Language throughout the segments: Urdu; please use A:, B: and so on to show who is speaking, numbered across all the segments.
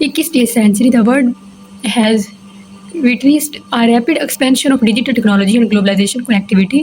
A: 21th century the world has witnessed a rapid expansion of digital technology and globalization connectivity।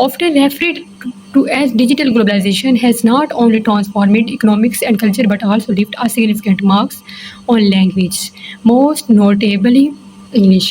A: often referred to as digital globalization has not only transformed economics and culture but also left a significant marks on language, most notably English।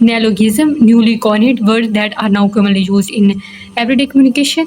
A: neologism, newly coined words that are now commonly used in everyday communication।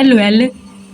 A: LOL,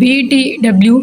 A: BTW,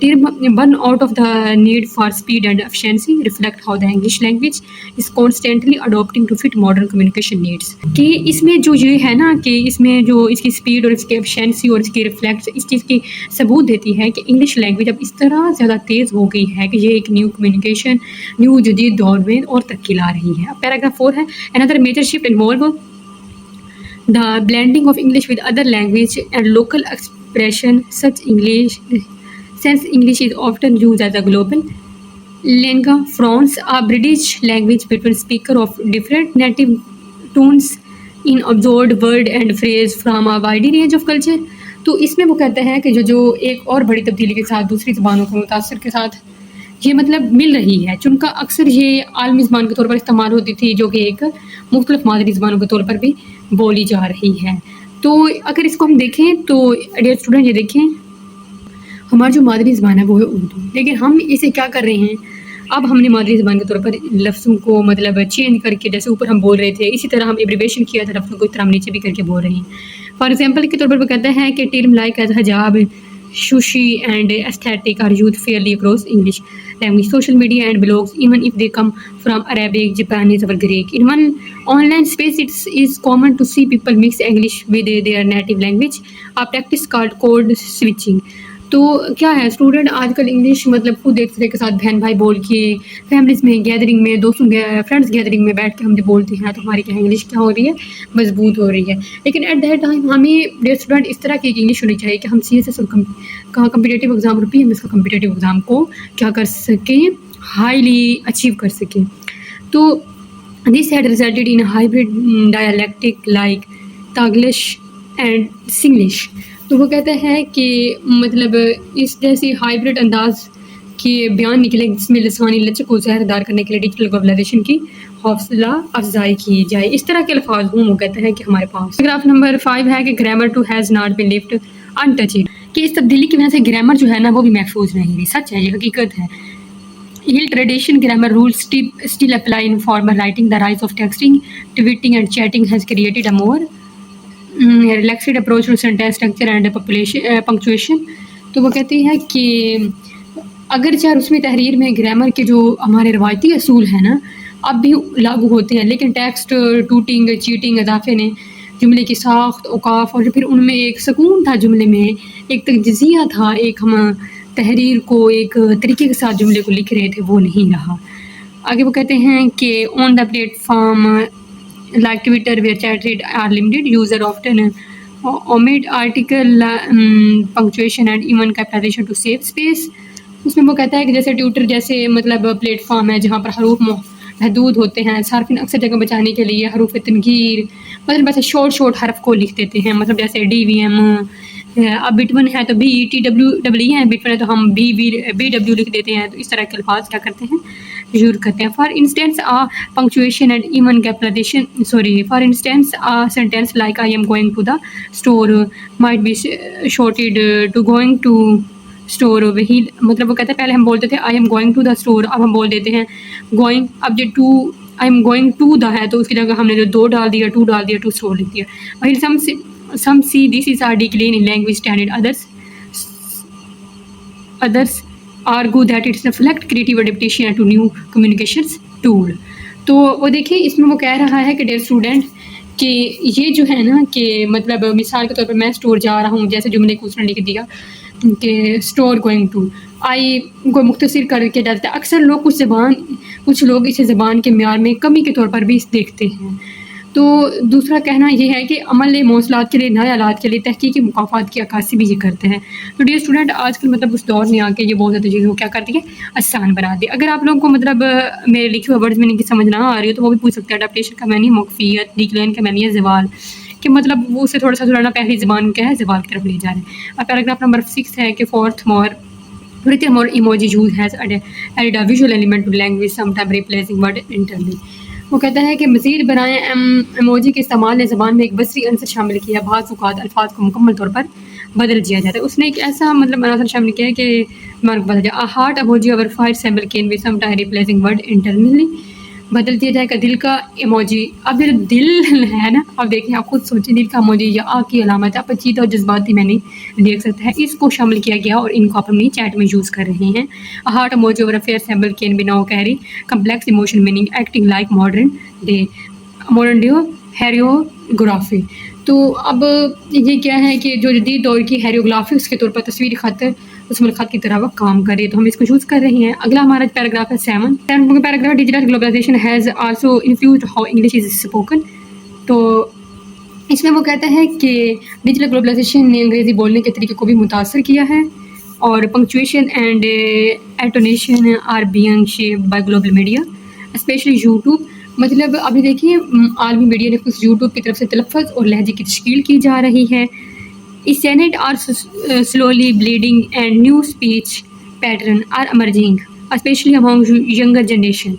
A: term burn out of the need for speed and efficiency reflect how the English language is constantly adopting to fit modern communication needs. کہ اس میں جو یہ ہے نا کہ اس میں جو اس کی اسپیڈ اور اس کی ایفیشنسی اور اس کی ریفلیکٹ اس چیز کی ثبوت دیتی ہے کہ انگلش لینگویج اب اس طرح زیادہ تیز ہو گئی ہے کہ یہ ایک نیو کمیونیکیشن نیو جدید دور میں اور ترقی لا رہی ہے. پیراگراف 4 ہے another major shift involve the blending of English with other language and local expression since English is often used as a global lingua franca, a British language between speaker of different native tones in absorbed word and phrase from a wide range of culture. تو اس میں وہ کہتا ہے کہ جو ایک اور بڑی تبدیلی کے ساتھ دوسری زبانوں کو متاثر کے ساتھ یہ مطلب مل رہی ہے، چونکہ اکثر یہ عالمی زبان کے طور پر استعمال ہوتی تھی جو کہ ایک مختلف مادری زبانوں کے طور پر بھی بولی جا رہی ہے. تو اگر اس کو ہم دیکھیں تو ڈیئر اسٹوڈنٹ یہ دیکھیں ہماری جو مادری زبان ہے وہ ہے اردو، لیکن ہم اسے کیا کر رہے ہیں، اب ہم نے مادری زبان کے طور پر لفظوں کو مطلب چینج کر کے جیسے اوپر ہم بول رہے تھے اسی طرح ہم ایبریویشن کیا تھا لفظوں کو اس طرح ہم نیچے بھی کر کے بول رہے ہیں. فار ایگزامپل کے طور پر وہ کہتا ہے کہ ٹرم لائک ایز حجاب sushi and aesthetic are used fairly across English language, social media and blogs, even if they come from Arabic, Japanese or Greek. In one online space, it is common to see people mix English with their native language, a practice called code switching. تو کیا ہے اسٹوڈنٹ آج کل انگلش مطلب خود ایک دوسرے کے ساتھ بہن بھائی بول کے فیملیز میں گیدرنگ میں دوستوں فرینڈس گیدرنگ میں بیٹھ کے ہم جب بولتے ہیں تو ہماری کیا انگلش کیا ہو رہی ہے، مضبوط ہو رہی ہے. لیکن ایٹ دیٹ ٹائم ہمیں ڈیئر اسٹوڈنٹ اس طرح کی انگلش ہونی چاہیے کہ ہم CSS اور کمپٹیٹیو ایگزام اور PMS کا کمپٹیٹیو ایگزام کو کیا کر سکیں، ہائیلی اچیو کر سکیں. تو this had resulted in hybrid dialects like Taglish and Singlish. تو وہ کہتا ہے کہ مطلب اس جیسی ہائبرڈ انداز کے بیان نکلے جس میں لسانی لچک کو زہر دار کرنے کے لیے ڈیجیٹل گلوبلائزیشن کی حوصلہ افزائی کی جائے. اس طرح کے الفاظ ہوں وہ کہتا ہے کہ ہمارے پاس. پیراگراف نمبر 5 ہے کہ grammar too has not been left untouched, کہ اس تبدیلی کی وجہ سے گرامر جو ہے نا وہ بھی محفوظ نہیں رہی. سچ ہے، یہ حقیقت ہے. Hill tradition grammar rules still apply in formal writing. The rise of texting, tweeting and chatting has created a more relaxed approach to sentence structure and punctuation. تو وہ کہتی ہے کہ اگرچہ رسمی تحریر میں گرامر کے جو ہمارے روایتی اصول ہیں نا اب بھی لاگو ہوتے ہیں، لیکن ٹیکسٹ ٹوٹنگ چیٹنگ اضافے نے جملے کی ساخت اوقاف اور پھر ان میں ایک سکون تھا، جملے میں ایک تجزیہ تھا، ایک ہم تحریر کو ایک طریقے کے ساتھ جملے کو لکھ رہے تھے، وہ نہیں رہا. آگے وہ کہتے ہیں کہ on the platform like Twitter where chat rate are limited, user often omit article punctuation and even capitalization to save space. اس میں وہ کہتا ہے کہ جیسے ٹویٹر جیسے مطلب پلیٹ فارم ہے جہاں پر حروف محدود ہوتے ہیں، صارفین اکثر جگہ بچانے کے لیے حروف تنگیر مطلب ویسے شارٹ حرف کو لکھ دیتے ہیں، مطلب جیسے DVM، اب بٹون ہے تو BETWE ہے، بٹون ہے تو ہم BW لکھ دیتے ہیں. تو اس طرح کے الفاظ کیا کرتے ہیں یوز کرتے ہیں. For instance punctuation and even capitalization for instance a sentence like I am going to the store might be shorted to going to store. وہی مطلب وہ کہتے ہیں پہلے ہم بولتے تھے I am going to the store، اب ہم بول دیتے ہیں going. اب جو to I am going to the ہے تو اس کی جگہ ہم نے جو دو ڈال دیا ٹو ڈال دیا ٹو اسٹور لکھ دیا. وہی some see this is a decline in language standard, others argue that it's reflect creative adaptation to new communications tool. تو وہ دیکھیں اس میں وہ کہہ رہا ہے کہ ڈیئر اسٹوڈنٹ کہ یہ جو ہے نا کہ مطلب مثال کے طور پر میں اسٹور جا رہا ہوں، جیسے جملے کو اس نے لکھ دیا کہ اسٹور گوئنگ ٹو، آئی کو مختصر کر کے جاتا ہے. اکثر لوگ کچھ لوگ اسے زبان کے معیار میں کمی کے طور پر بھی دیکھتے ہیں. تو دوسرا کہنا یہ ہے کہ عمل مواصلات کے لیے نئے آلات کے لیے تحقیقی مقافات کی عکاسی بھی یہ کرتے ہیں. تو ڈیئر اسٹوڈنٹ آج کل مطلب اس دور میں آ کے یہ بہت زیادہ چیزوں کو کیا کر دی ہے، آسان بنا دی. اگر آپ لوگوں کو مطلب میرے لکھے ہوئے ورڈز میں کی سمجھ نہ آ رہی ہے تو وہ بھی پوچھ سکتے ہیں. اڈیپٹیشن کا معنی موقفیت، ڈیکلائن کا معنی ہے زوال، کہ مطلب وہ اسے تھوڑا سا سدھارنا، پہلی زبان کیا ہے زوال کی طرف لے جا رہے ہیں. اور پیراگراف نمبر 6 ہے کہ fourth more emoji use has added a visual element to language, sometimes replacing word entirely. وہ کہتا ہے کہ مزید برائے ایموجی کے استعمال نے زبان میں ایک بصری عنصر شامل کیا، بعض اوقات الفاظ کو مکمل طور پر بدل دیا جاتا ہے. اس نے ایک ایسا مطلب عنصر شامل کیا ہے کہ زبان کو بدل جائے. A heart emoji or fire symbol can be sometimes replacing word internally. بدل دیا جائے گا دل کا ایموجی. اب یہ دل ہے نا، اب دیکھیں آپ خود سوچیں، دل کا ایموجی یا آگ کی علامت ہے پیچیدہ اور جذباتی میں نہیں دیکھ سکتا ہے، اس کو شامل کیا گیا اور ان کو آپ اپنی چیٹ میں یوز کر رہے ہیں. ہارٹ ایموجی اور fire symbol can be now carry complex emotion meaning acting like modern day hieroglyphy. تو اب یہ کیا ہے کہ جو جدید دور کی ہیریوگرافی اس کے طور پر تصویری خط رسم الخط کی طرح وہ کام کرے، تو ہم اس کو یوز کر رہے ہیں. اگلا ہمارا پیراگراف ہے 7 paragraph digital globalization has also influenced how English is spoken. تو اس میں وہ کہتا ہے کہ ڈیجیٹل گلوبلائزیشن نے انگریزی بولنے کے طریقے کو بھی متاثر کیا ہے، اور punctuation and intonation are being shaped by global media especially YouTube. مطلب ابھی دیکھیے عالمی میڈیا نے کچھ یوٹیوب کی طرف سے تلفظ اور لہجے کی تشکیل کی جا رہی ہے. Senate are slowly bleeding and new speech pattern are emerging, especially among younger generation.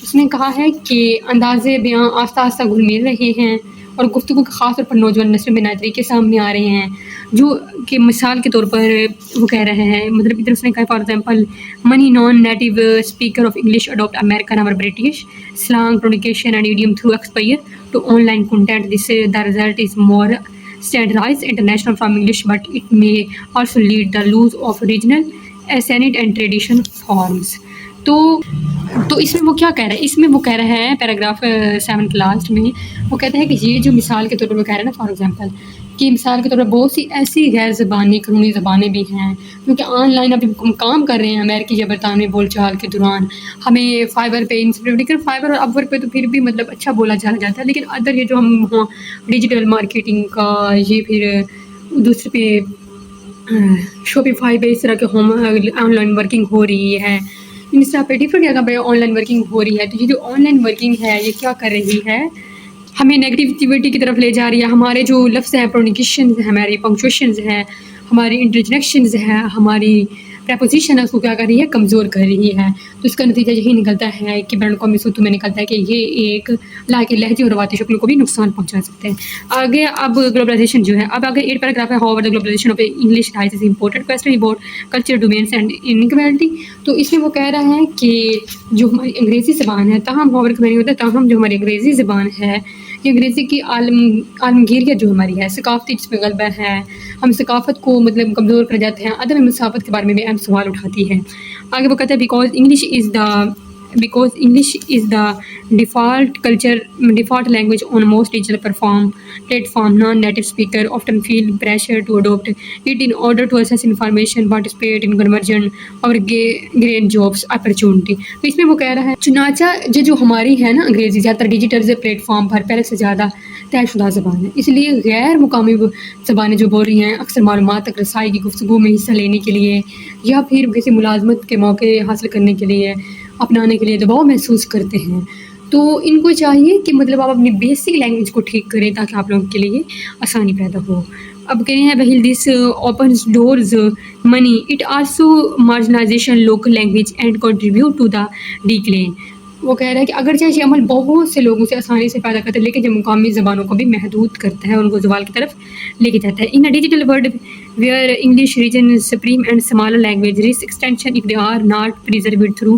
A: اس نے کہا ہے کہ اندازے بیاں آہستہ آہستہ گھل مل رہے ہیں اور گفتگو کے خاص طور پر نوجوان نسل میں نئے طریقے سامنے آ رہے ہیں، جو کہ مثال کے طور پر وہ کہہ رہے ہیں، مطلب ادھر اس نے کہا for example many non native speaker of English adopt American اور British slang pronunciation and idiom through exposure to online content. The result is more standardized international from English, but it may also lead the lose of regional accent and tradition forms. تو اس میں وہ کیا کہہ رہا ہے، اس میں وہ کہہ رہا ہے پیراگراف 7 کے لاسٹ میں وہ کہتا ہے کہ یہ جو مثال کے طور پر وہ کہہ رہا ہے نا، فار ایگزامپل کہ مثال کے طور پر بہت سی ایسی غیر زبانی قانونی زبانیں بھی ہیں کیونکہ آن لائن ابھی ہم کام کر رہے ہیں امریکی یا برطانوی بول چال کے دوران. ہمیں فائبر پہ فائبر اور اپ ورک پہ تو پھر بھی مطلب اچھا بولا چلا جاتا ہے، لیکن ادر یہ جو ہم ڈیجیٹل مارکیٹنگ کا یہ پھر دوسرے پہ شاپیفائی پہ اس طرح کے home on line working who رہی ہے، انسٹا پہ ڈفرنٹ جگہ پہ آن لائن ورکنگ ہو رہی ہے. تو یہ جو آن لائن ورکنگ ہے یہ کیا کر رہی ہے، ہمیں نیگیٹیوٹی کی طرف لے جا رہی ہے. ہمارے جو لفظ ہیں، پرونیکیشنز ہیں، ہماری پنکچویشنز ہیں، ہماری انٹرجیکشنز ہیں، ہماری پریپوزیشن ہے، اس کو کیا کر رہی ہے، کمزور کر رہی ہے. تو اس کا نتیجہ یہی نکلتا ہے کہ بین الاقوامی صوتوں میں نکلتا ہے کہ یہ ایک علاقے لہجے اور روایتی شکلوں کو بھی نقصان پہنچا سکتے ہیں. آگے اب گلوبلائزیشن جو ہے، اب آگے 8 پیراگراف ہے how the globalization of English raises important question about culture dominance and inequality. تو اس میں وہ کہہ رہا ہے کہ جو ہماری انگریزی زبان ہے، تاہم ہاؤ ورک میں نہیں ہوتا، تاہم جو ہماری انگریزی زبان ہے یہ انگریزی کی عالمگیریت جو ہماری ہے، ثقافتی جس میں غلبہ ہے، ہم ثقافت کو مطلب کمزور کر جاتے ہیں، عدم مساوات کے بارے میں بھی اہم سوال اٹھاتی ہے. آگے وہ کہتا ہے because English is the default language on most digital platform, non-native speaker often feel pressure to adopt it in order to access information, participate in conversion اور gain jobs opportunity. تو اس میں وہ کہہ رہا ہے چنانچہ یہ جو ہماری ہے نا انگریزی زیادہ تر ڈیجیٹل پلیٹ فارم پر پہلے سے زیادہ طے شدہ زبان ہے، اس لیے غیر مقامی زبانیں جو بول رہی ہیں اکثر معلومات تک رسائی کی گفتگو میں حصہ لینے کے لیے یا پھر کسی ملازمت کے موقع حاصل کرنے کے لیے اپنانے کے لیے دباؤ محسوس کرتے ہیں. تو ان کو چاہیے کہ مطلب آپ اپنی بیسک لینگویج کو ٹھیک کریں تاکہ آپ لوگوں کے لیے آسانی پیدا ہو. اب کہہ رہے ہیں while this opens doors many it also marginalization local language and contribute to the decline. وہ کہہ رہا ہے کہ اگرچہ یہ عمل بہت سے لوگوں سے آسانی سے پیدا کرتا ہے لیکن جو مقامی زبانوں کو بھی محدود کرتا ہے، ان کو زوال کی طرف لے کے جاتا ہے. In digital world where English reign supreme and smaller language risk extinction if they are not preserved through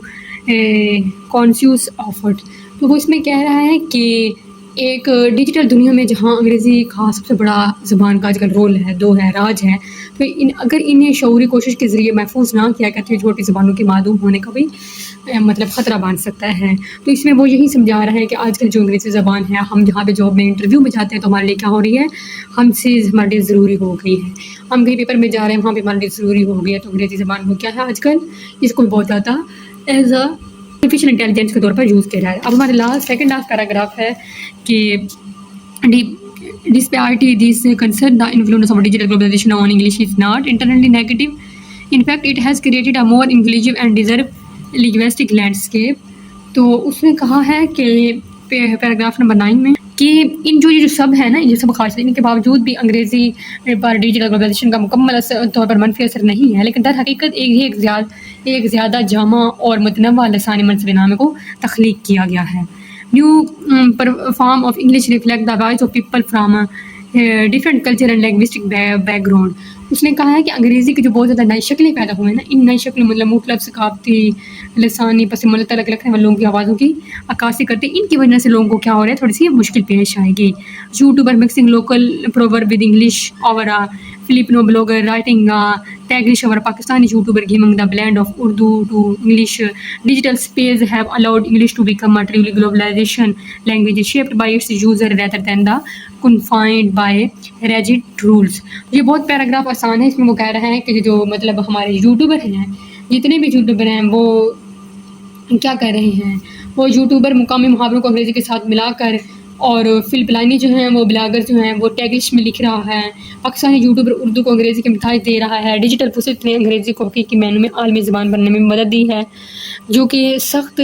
A: conscious effort. تو وہ اس میں کہہ رہا ہے کہ ایک ڈیجیٹل دنیا میں جہاں انگریزی کا سب سے بڑا زبان کا آج کل رول ہے، راج ہے، تو اگر انہیں شعوری کوشش کے ذریعے محفوظ نہ کیا کرتے چھوٹی زبانوں کے معدوم ہونے کا بھی مطلب خطرہ بن سکتا ہے. تو اس میں وہ یہی سمجھا رہا ہے کہ آج کل جو انگریزی زبان ہے، ہم جہاں پہ جاب میں انٹرویو میں جاتے ہیں تو ہمارے لیے کیا ہو رہی ہے، ہم سے ہمارے لیے ضروری ہو گئی ہے. ہم کہیں پیپر میں جا رہے ہیں وہاں پہ ہمارے لیے ضروری ہو گئی ہے. تو انگریزی زبان کو کیا ہے آج کل اس کو بہت زیادہ ایز اے آرٹیفیشیل انٹیلیجنس کے طور پر یوز کیا جائے. اب ہمارے سیکنڈ لاسٹ پیراگراف ہے کہ despite this concern, the influence of digital globalization on English is not internally negative. In fact, it has created a more inclusive and diverse linguistic landscape. تو اس نے کہا ہے کہ پیراگراف نمبر 9 میں کہ ان جو سب ہے نا، یہ سب خاصیت ان کے باوجود بھی انگریزی پر ڈیجیٹل گلوبلائزیشن کا مکمل طور پر منفی اثر نہیں ہے، لیکن در حقیقت ایک زیادہ جامع اور متنوع لسانی منصب نامے کو تخلیق کیا گیا ہے. New form of English reflect the rise of people from different culture and linguistic background. اس نے کہا ہے کہ انگریزی کی جو بہت زیادہ نئی شکلیں پیدا ہوئے ہیں نا، ان نئی شکلیں مطلب مختلف ثقافتی، لسانی پس منظر تلق رکھنے والے لوگوں کی آوازوں کی عکاسی کرتے ہیں، ان کی وجہ سے لوگوں کو کیا ہو رہا ہے، تھوڑی سی مشکل پیش آئے گی. YouTuber mixing local proverb with English over a Filipino blogger writing a Taglish over a Pakistani YouTuber giving the blend of Urdu to English. Digital space have allowed English to become a truly globalization language shaped by its user rather than the confined by rigid rules. یہ بہت پیراگراف آسان ہے، اس میں وہ کہہ رہے ہیں کہ جو مطلب ہمارے یوٹیوبر ہیں، جتنے بھی یوٹیوبر ہیں وہ کیا کر رہے ہیں، وہ یوٹیوبر مقامی محاوروں کو انگریزی کے ساتھ ملا کر، اور فلپائنی جو ہیں وہ بلاگر جو ہیں وہ ٹیگلش میں لکھ رہا ہے، پاکستانی یوٹیوبر اردو کو انگریزی کے مٹھائی دے رہا ہے. ڈیجیٹل وسعت نے انگریزی کو حقیقی معنی میں عالمی زبان بننے میں مدد دی ہے، جو کہ سخت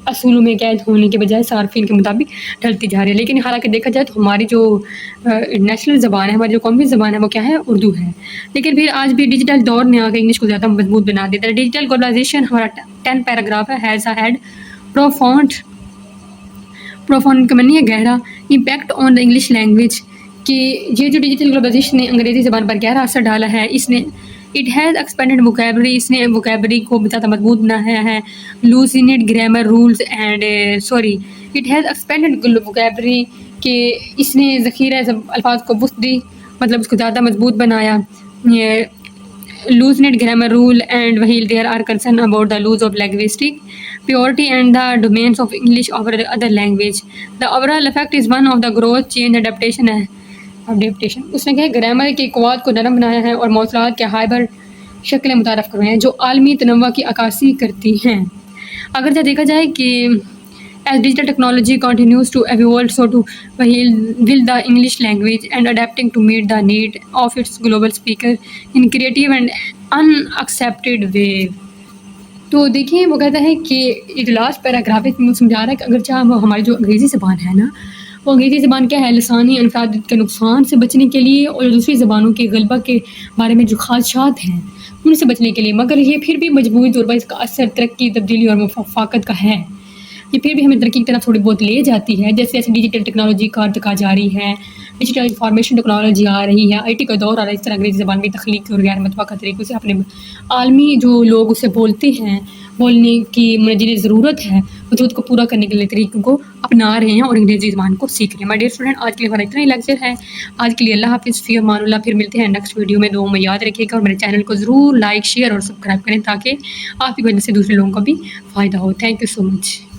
A: اصولوں میں قید ہونے کے بجائے صارفین کے مطابق ڈھلتی جا رہی ہے. لیکن حالانکہ دیکھا جائے تو ہماری جو نیشنل زبان ہے، ہماری جو قومی زبان ہے وہ کیا ہے، اردو ہے. لیکن پھر آج بھی ڈیجیٹل دور نے آ کے انگلش کو زیادہ مضبوط بنا دیتا ہے. ڈیجیٹل گلوبلائزیشن ہمارا 10 پیراگراف ہے، ہیز اے ہیڈ profound کا معنی ہے گہرا impact on the English language, کہ یہ جو ڈیجیٹل گلوبلائزیشن نے انگریزی زبان پر گہرا اثر ڈالا ہے، اس نے اٹ ہیز ایکسپینڈیڈ ووکیبلری، اس نے ووکیبلری کو زیادہ مضبوط بنایا ہے. Loosened grammar rules and it has expanded vocabulary, کہ اس نے ذخیرہ الفاظ کو وسعت دی، مطلب اس کو زیادہ مضبوط بنایا. loosened grammar rule, and while there are concern about the loss of linguistic purity and the domains of English over other language, the overall effect is one of the growth, change, adaptation. اس نے کہا گرامر کی قوات کو نرم بنایا ہے اور مواصلات کے ہائبر شکلیں متعارف کروائے ہیں جو عالمی تنوع کی عکاسی کرتی ہیں. اگرچہ دیکھا جائے کہ as digital technology continues to evolve, so too will the English language, and adapting to meet the need of its global speaker in creative and unaccepted way. تو دیکھیں وہ کہتا ہے کہ یہ لاسٹ پیراگراف میں سمجھا رہا ہے کہ اگرچہ ہماری جو انگریزی زبان ہے نا، وہ انگریزی زبان کیا ہے، لسانی انفرادیت کے نقصان سے بچنے کے لیے اور دوسری زبانوں کے غلبہ کے بارے میں جو خدشات ہیں ان سے بچنے کے لیے، مگر یہ پھر بھی مجموعی طور پر اس کا اثر ترقی، تبدیلی اور مفاقت کا ہے. یہ پھر بھی ہمیں ترقی کی طرف تھوڑی بہت لے جاتی ہے، جیسے جیسے ڈیجیٹل ٹیکنالوجی کا ارتقا جاری ہے، ڈیجیٹل انفارمیشن ٹیکنالوجی آ رہی ہے، آئی ٹی کا دور آ رہا ہے، اس طرح انگریزی زبان بھی تخلیقی اور غیر متوقع طریقوں سے اپنے عالمی جو لوگ اسے بولتے ہیں، بولنے کی جنہیں ضرورت ہے، وجود کو پورا کرنے کے لیے طریقوں کو اپنا رہے ہیں اور انگریزی زبان کو سیکھ رہے ہیں. مائی ڈیئر اسٹوڈنٹ، آج کے لیے ہمارا اتنا ہی لیکچر ہے. آج کے لیے اللہ حافظ، فی امان اللہ. پھر ملتے ہیں نیکسٹ ویڈیو میں. دعاؤں میں یاد رکھیے گا اور میرے چینل کو ضرور لائک، شیئر اور سبسکرائب کریں تاکہ آپ کی وجہ سے دوسرے لوگوں کو بھی فائدہ ہو. Thank you so much.